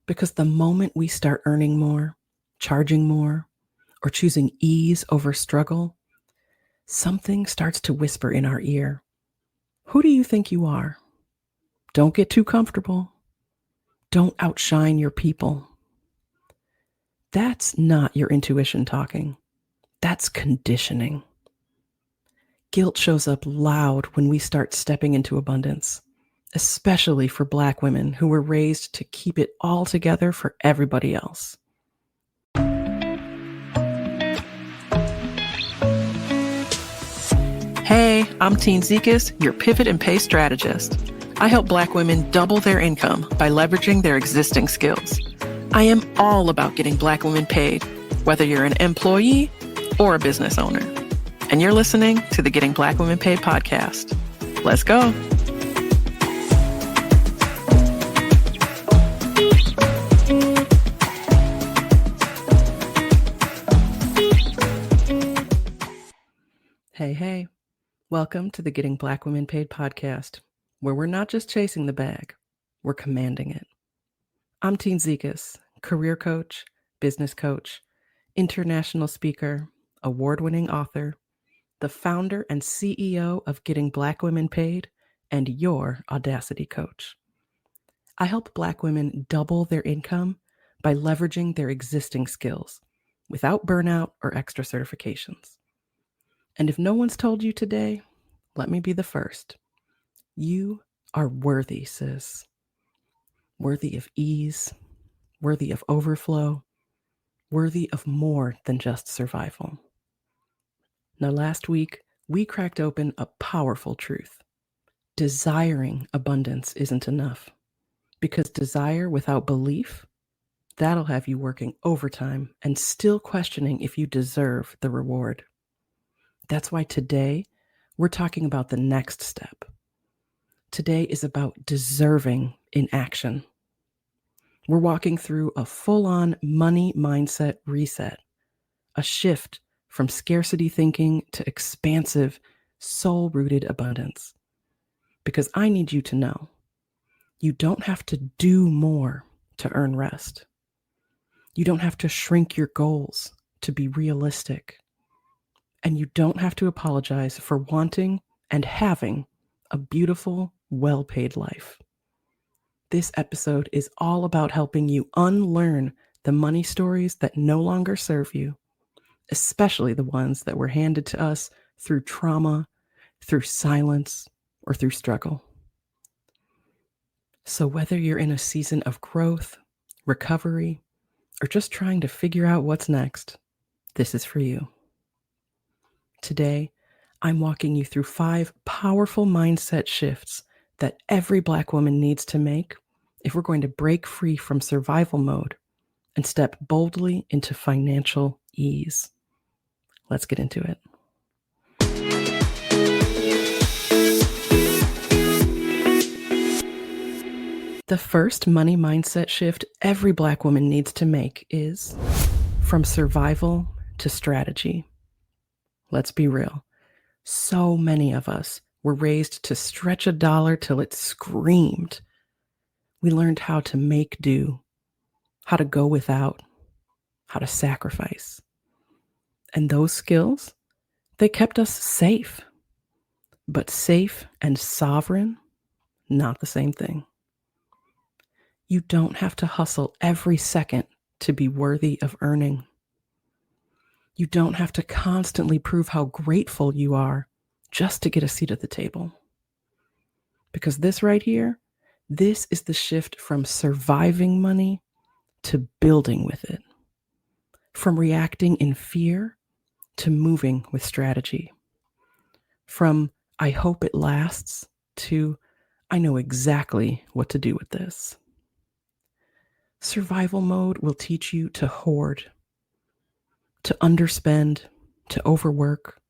Because the moment we start earning more, charging more, or choosing ease over struggle, something starts to whisper in our ear. Who do you think you are? Don't get too comfortable. Don't outshine your people. That's not your intuition talking. That's conditioning. Guilt shows up loud when we start stepping into abundance, especially for Black women who were raised to keep it all together for everybody else. Hey, I'm Tine, your pivot and pay strategist. I help Black women double their income by leveraging their existing skills. I am all about getting Black women paid, whether you're an employee or a business owner. And you're listening to the Getting Black Women Paid podcast. Let's go. Hey. Welcome to the Getting Black Women Paid podcast, where we're not just chasing the bag, we're commanding it. I'm Tine, career coach, business coach, international speaker, award-winning author, the founder and CEO of Getting Black Women Paid, and your Audacity coach. I help Black women double their income by leveraging their existing skills without burnout or extra certifications. And if no one's told you today, let me be the first. You are worthy, sis. Worthy of ease, worthy of overflow, worthy of more than just survival. Now, last week, we cracked open a powerful truth. Desiring abundance isn't enough, because desire without belief, that'll have you working overtime and still questioning if you deserve the reward. That's why today, we're talking about the next step. Today is about deserving in action. We're walking through a full-on money mindset reset, a shift from scarcity thinking to expansive, soul-rooted abundance. Because I need you to know, you don't have to do more to earn rest. You don't have to shrink your goals to be realistic. And you don't have to apologize for wanting and having a beautiful, well-paid life. This episode is all about helping you unlearn the money stories that no longer serve you, especially the ones that were handed to us through trauma, through silence, or through struggle. So whether you're in a season of growth, recovery, or just trying to figure out what's next, this is for you. Today, I'm walking you through 5 powerful mindset shifts that every Black woman needs to make if we're going to break free from survival mode and step boldly into financial ease. Let's get into it. The first money mindset shift every Black woman needs to make is from survival to strategy. Let's be real. So many of us were raised to stretch a dollar till it screamed. We learned how to make do, how to go without, how to sacrifice. And those skills, they kept us safe. But safe and sovereign, not the same thing. You don't have to hustle every second to be worthy of earning. You don't have to constantly prove how grateful you are just to get a seat at the table. Because this right here, this is the shift from surviving money to building with it. From reacting in fear to moving with strategy. From I hope it lasts to I know exactly what to do with this. Survival mode will teach you to hoard, to underspend, to overwork,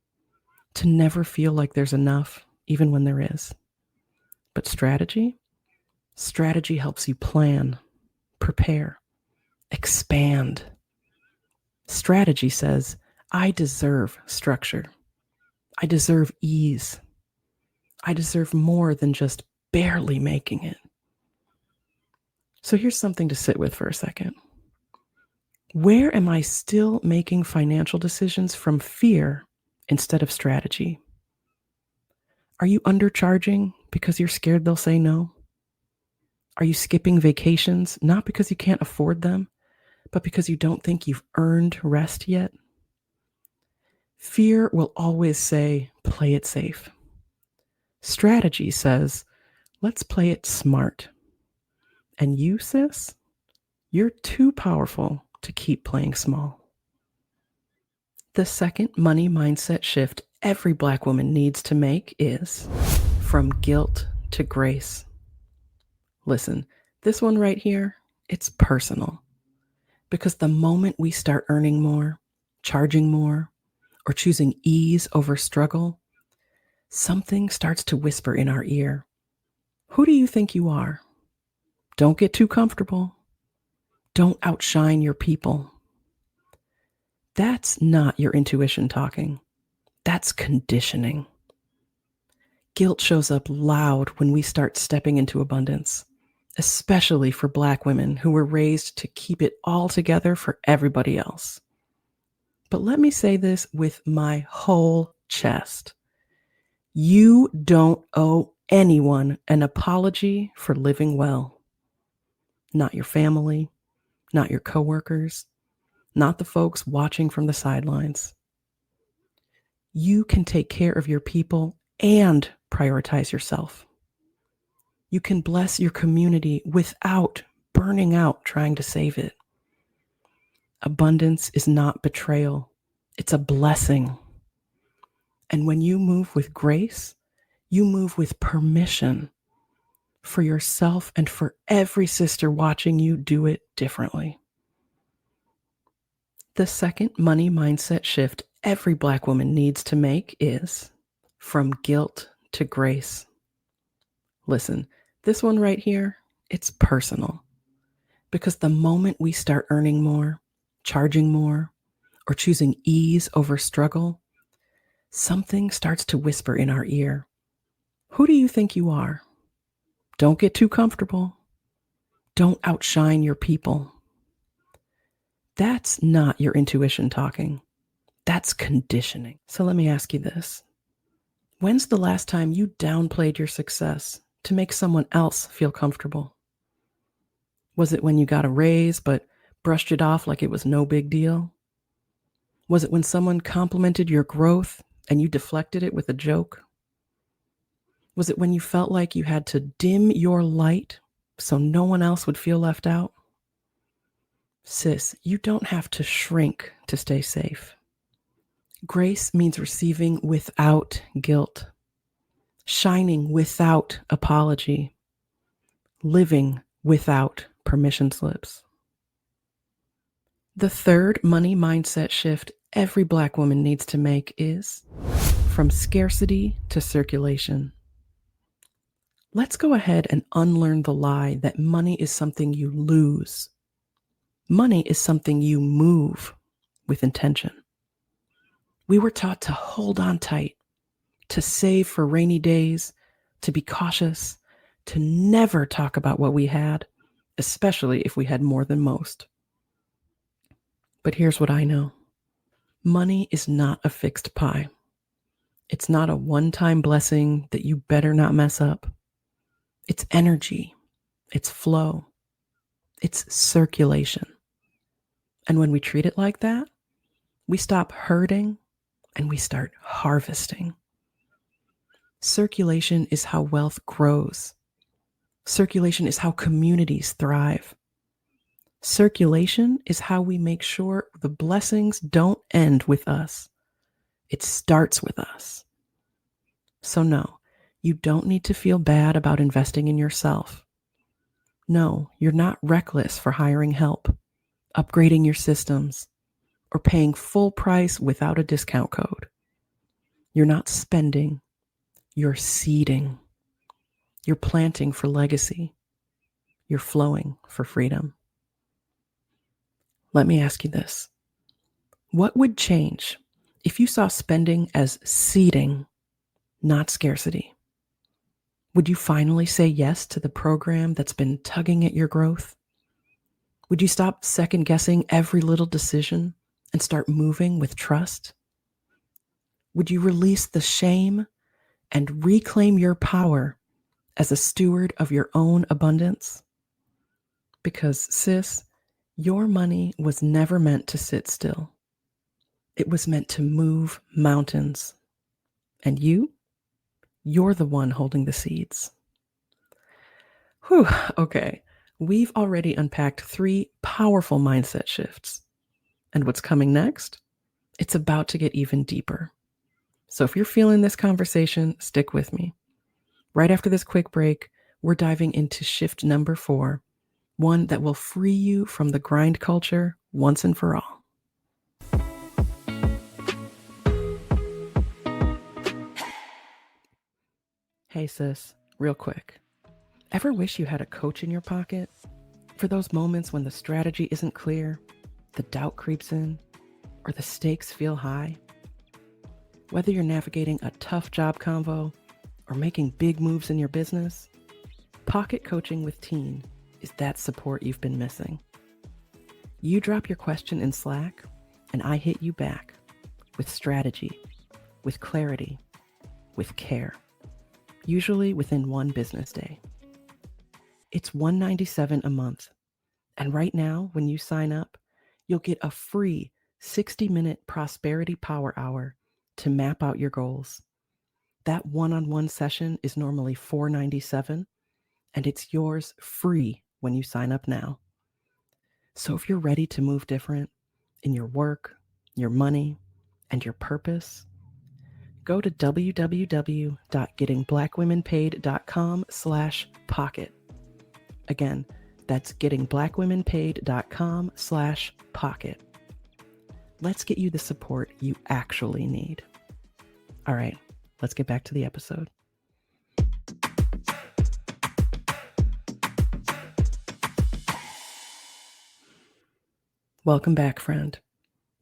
to never feel like there's enough, even when there is. But strategy helps you plan, prepare, expand. Strategy says, I deserve structure. I deserve ease. I deserve more than just barely making it. So here's something to sit with for a second. Where am I still making financial decisions from fear instead of strategy? Are you undercharging because you're scared they'll say no? Are you skipping vacations not because you can't afford them, but because you don't think you've earned rest yet? Fear will always say, play it safe. Strategy says, let's play it smart. And you, sis, you're too powerful to keep playing small. The second money mindset shift every Black woman needs to make is from guilt to grace. Listen, this one right here, it's personal. Because the moment we start earning more, charging more, or choosing ease over struggle, something starts to whisper in our ear. Who do you think you are? Don't get too comfortable. Don't outshine your people. That's not your intuition talking. That's conditioning. Guilt shows up loud when we start stepping into abundance, especially for Black women who were raised to keep it all together for everybody else. But let me say this with my whole chest. You don't owe anyone an apology for living well. Not your family, not your coworkers, not the folks watching from the sidelines. You can take care of your people and prioritize yourself. You can bless your community without burning out trying to save it. Abundance is not betrayal. It's a blessing. And when you move with grace, you move with permission for yourself and for every sister watching you do it differently. The second money mindset shift every Black woman needs to make is from guilt to grace. Listen, this one right here, it's personal. Because the moment we start earning more, charging more, or choosing ease over struggle, something starts to whisper in our ear. Who do you think you are? Don't get too comfortable. Don't outshine your people. That's not your intuition talking. That's conditioning. So let me ask you this. When's the last time you downplayed your success to make someone else feel comfortable? Was it when you got a raise but brushed it off like it was no big deal? Was it when someone complimented your growth and you deflected it with a joke? Was it when you felt like you had to dim your light so no one else would feel left out? Sis, you don't have to shrink to stay safe. Grace means receiving without guilt, shining without apology, living without permission slips. The third money mindset shift every Black woman needs to make is from scarcity to circulation. Let's go ahead and unlearn the lie that money is something you lose. Money is something you move with intention. We were taught to hold on tight, to save for rainy days, to be cautious, to never talk about what we had, especially if we had more than most. But here's what I know. Money is not a fixed pie. It's not a one-time blessing that you better not mess up. It's energy. It's flow. It's circulation. And when we treat it like that, we stop hurting and we start harvesting. Circulation is how wealth grows. Circulation is how communities thrive. Circulation is how we make sure the blessings don't end with us. It starts with us. So no, you don't need to feel bad about investing in yourself. No, you're not reckless for hiring help, upgrading your systems, or paying full price without a discount code. You're not spending, you're seeding. You're planting for legacy. You're flowing for freedom. Let me ask you this. What would change if you saw spending as seeding, not scarcity? Would you finally say yes to the program that's been tugging at your growth? Would you stop second guessing every little decision and start moving with trust? Would you release the shame and reclaim your power as a steward of your own abundance? Because, sis, your money was never meant to sit still. It was meant to move mountains. And you're the one holding the seeds. Whew, okay. We've already unpacked 3 powerful mindset shifts. And what's coming next? It's about to get even deeper. So if you're feeling this conversation, stick with me. Right after this quick break, we're diving into shift number 4, one that will free you from the grind culture once and for all. Hey sis, real quick. Ever wish you had a coach in your pocket? For those moments when the strategy isn't clear, the doubt creeps in, or the stakes feel high? Whether you're navigating a tough job convo or making big moves in your business, Pocket Coaching with Tine is that support you've been missing. You drop your question in Slack, and I hit you back with strategy, with clarity, with care, usually within one business day. It's $197 a month, and right now, when you sign up, you'll get a free 60-minute prosperity power hour to map out your goals. That one-on-one session is normally $497, and it's yours free when you sign up now. So if you're ready to move different in your work, your money, and your purpose, go to www.gettingblackwomenpaid.com/pocket. Again, that's gettingblackwomenpaid.com/pocket. Let's get you the support you actually need. All right, let's get back to the episode. Welcome back, friend.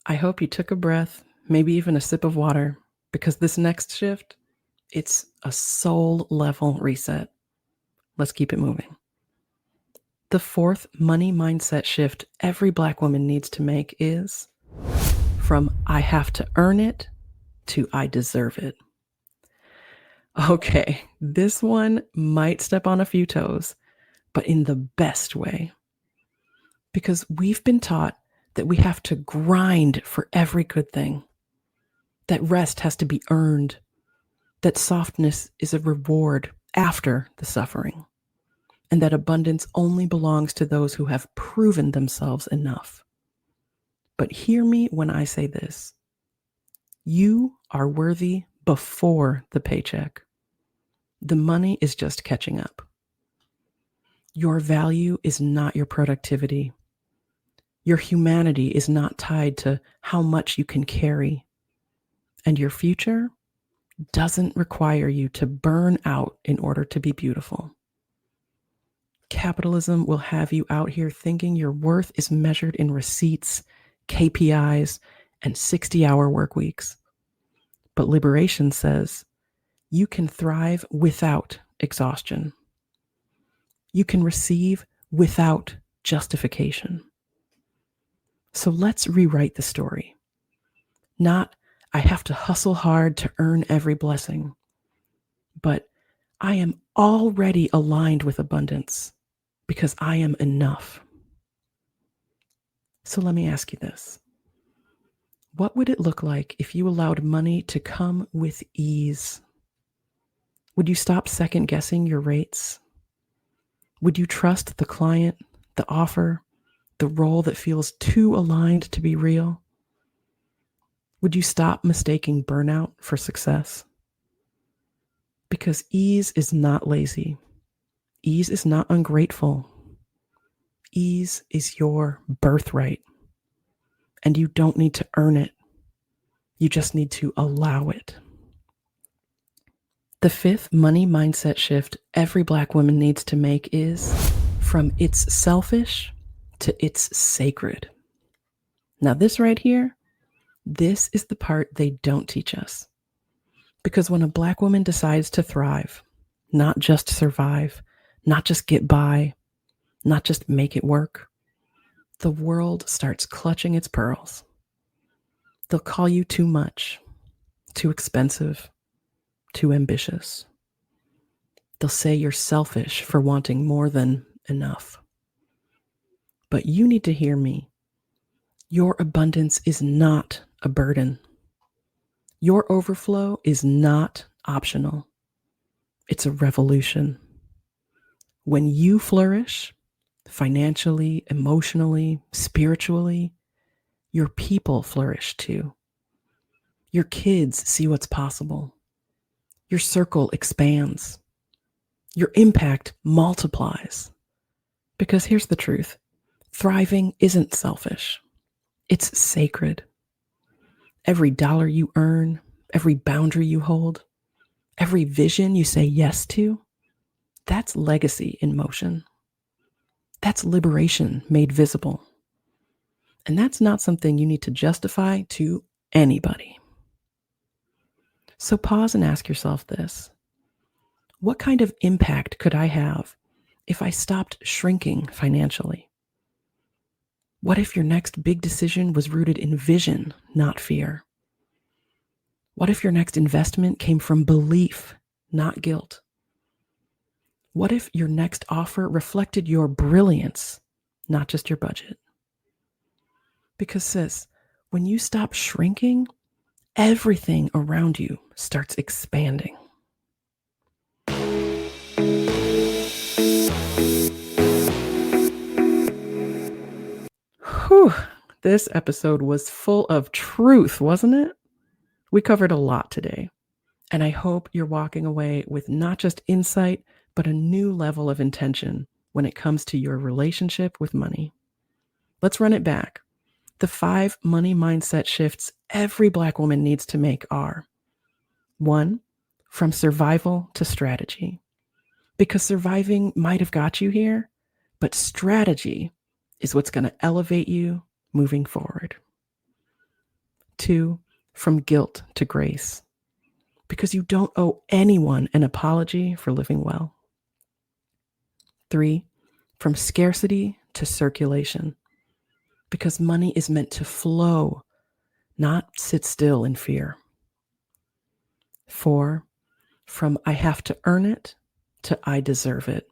I hope you took a breath, maybe even a sip of water, because this next shift, it's a soul level reset. Let's keep it moving. The 4th money mindset shift every Black woman needs to make is from I have to earn it to I deserve it. Okay, this one might step on a few toes, but in the best way. Because we've been taught that we have to grind for every good thing, that rest has to be earned, that softness is a reward after the suffering, and that abundance only belongs to those who have proven themselves enough. But hear me when I say this. You are worthy before the paycheck. The money is just catching up. Your value is not your productivity. Your humanity is not tied to how much you can carry. And your future doesn't require you to burn out in order to be beautiful. Capitalism will have you out here thinking your worth is measured in receipts, KPIs, and 60-hour work weeks. But liberation says you can thrive without exhaustion. You can receive without justification. So let's rewrite the story. Not, I have to hustle hard to earn every blessing, but I am already aligned with abundance because I am enough. So let me ask you this. What would it look like if you allowed money to come with ease? Would you stop second guessing your rates? Would you trust the client, the offer, the role that feels too aligned to be real? Would you stop mistaking burnout for success? Because ease is not lazy. Ease is not ungrateful. Ease is your birthright. And you don't need to earn it. You just need to allow it. The 5th money mindset shift every Black woman needs to make is from it's selfish to it's sacred. Now this right here, this is the part they don't teach us. Because when a Black woman decides to thrive, not just survive, not just get by, not just make it work, the world starts clutching its pearls. They'll call you too much, too expensive, too ambitious. They'll say you're selfish for wanting more than enough. But you need to hear me. Your abundance is not a burden. Your overflow is not optional. It's a revolution. When you flourish, financially, emotionally, spiritually, your people flourish too. Your kids see what's possible. Your circle expands. Your impact multiplies. Because here's the truth. Thriving isn't selfish. It's sacred. Every dollar you earn, every boundary you hold, every vision you say yes to, that's legacy in motion. That's liberation made visible. And that's not something you need to justify to anybody. So pause and ask yourself this. What kind of impact could I have if I stopped shrinking financially? What if your next big decision was rooted in vision, not fear? What if your next investment came from belief, not guilt? What if your next offer reflected your brilliance, not just your budget? Because sis, when you stop shrinking, everything around you starts expanding. Whew, this episode was full of truth, wasn't it? We covered a lot today, and I hope you're walking away with not just insight, but a new level of intention when it comes to your relationship with money. Let's run it back. The 5 money mindset shifts every Black woman needs to make are: 1, from survival to strategy. Because surviving might have got you here, but strategy is what's going to elevate you moving forward. 2, from guilt to grace. Because you don't owe anyone an apology for living well. 3, from scarcity to circulation. Because money is meant to flow, not sit still in fear. 4, from I have to earn it to I deserve it.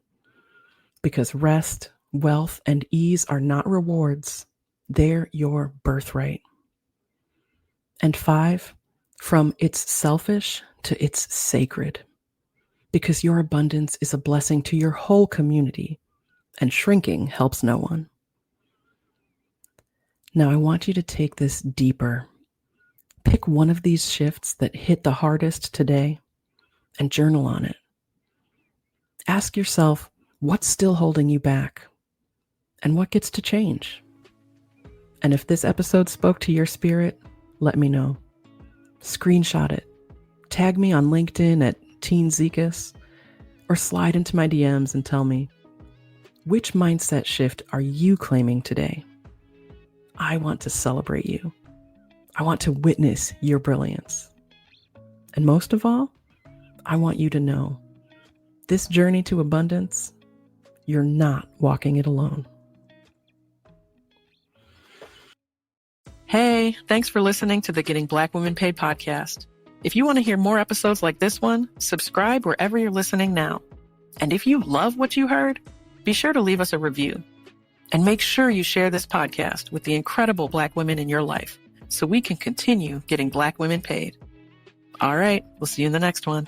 Because rest, wealth, and ease are not rewards. They're your birthright. And 5, from it's selfish to it's sacred. Because your abundance is a blessing to your whole community, and shrinking helps no one. Now I want you to take this deeper. Pick one of these shifts that hit the hardest today and journal on it. Ask yourself, what's still holding you back? And what gets to change? And if this episode spoke to your spirit, let me know. Screenshot it. Tag me on LinkedIn at Tine Zekas, or slide into my DMs and tell me, which mindset shift are you claiming today? I want to celebrate you. I want to witness your brilliance. And most of all, I want you to know this journey to abundance, you're not walking it alone. Hey, thanks for listening to the Getting Black Women Paid podcast. If you want to hear more episodes like this one, subscribe wherever you're listening now. And if you love what you heard, be sure to leave us a review. And make sure you share this podcast with the incredible Black women in your life so we can continue getting Black women paid. All right, we'll see you in the next one.